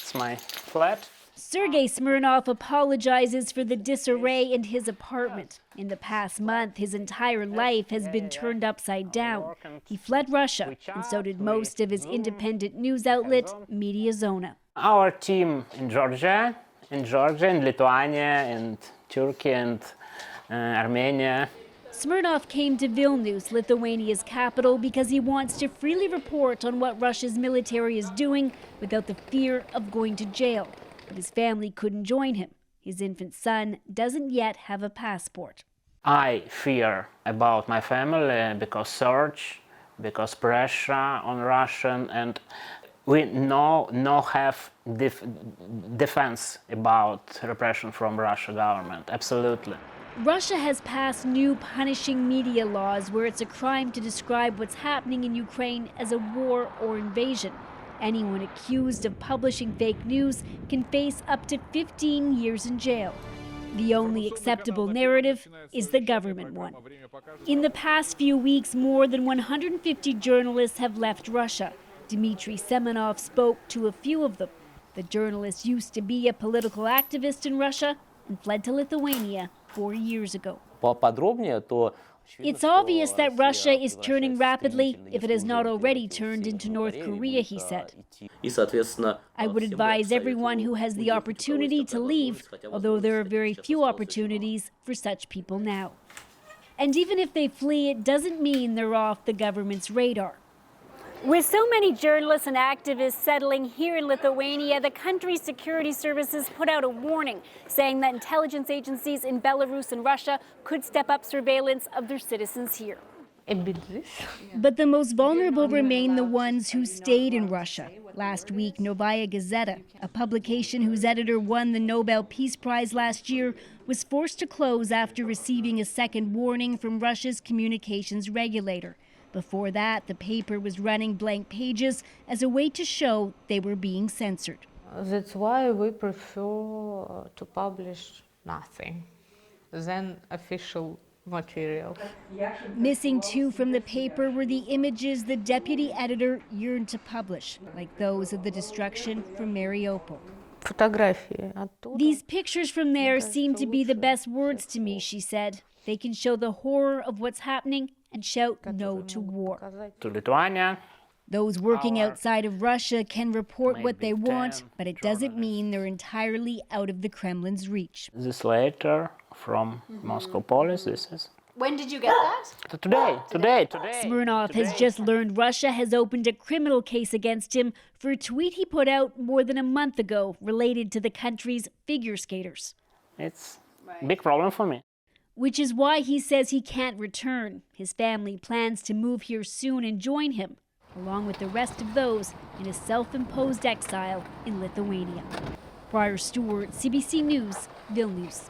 It's my flat. Sergei Smirnov apologizes for the disarray in his apartment. In the past month, his entire life has been turned upside down. He fled Russia, and so did most of his independent news outlet, Media Zona. Our team in Georgia, in Lithuania, and Turkey, and Armenia. Smirnov came to Vilnius, Lithuania's capital, because he wants to freely report on what Russia's military is doing without the fear of going to jail. But his family couldn't join him. His infant son doesn't yet have a passport. I fear about my family because search, because pressure on Russian, and we no have defense about repression from Russian government. Absolutely. Russia has passed new punishing media laws where it's a crime to describe what's happening in Ukraine as a war or invasion. Anyone accused of publishing fake news can face up to 15 years in jail. The only acceptable narrative is the government one. In the past few weeks, more than 150 journalists have left Russia. Dmitry Semenov spoke to a few of them. The journalist used to be a political activist in Russia and fled to Lithuania 4 years ago. It's obvious that Russia is turning rapidly, if it has not already turned into North Korea, he said. I would advise everyone who has the opportunity to leave, although there are very few opportunities for such people now. And even if they flee, it doesn't mean they're off the government's radar. With so many journalists and activists settling here in Lithuania, the country's security services put out a warning saying that intelligence agencies in Belarus and Russia could step up surveillance of their citizens here. But the most vulnerable remain the ones who stayed in Russia. Last week, Novaya Gazeta, a publication whose editor won the Nobel Peace Prize last year, was forced to close after receiving a second warning from Russia's communications regulator. Before that, the paper was running blank pages as a way to show they were being censored. That's why we prefer to publish nothing than official material. Missing too from the paper were the images the deputy editor yearned to publish, like those of the destruction from Mariupol. These pictures from there seem to be the best words to me, she said. They can show the horror of what's happening and shout no to war. To Lithuania. Those working outside of Russia can report what they want, but it doesn't mean they're entirely out of the Kremlin's reach. This letter from Moscow police, this is... When did you get that? Today. Smirnov has just learned Russia has opened a criminal case against him for a tweet he put out more than a month ago related to the country's figure skaters. It's a big problem for me. Which is why he says he can't return. His family plans to move here soon and join him, along with the rest of those in a self-imposed exile in Lithuania. Briar Stewart, CBC News, Vilnius.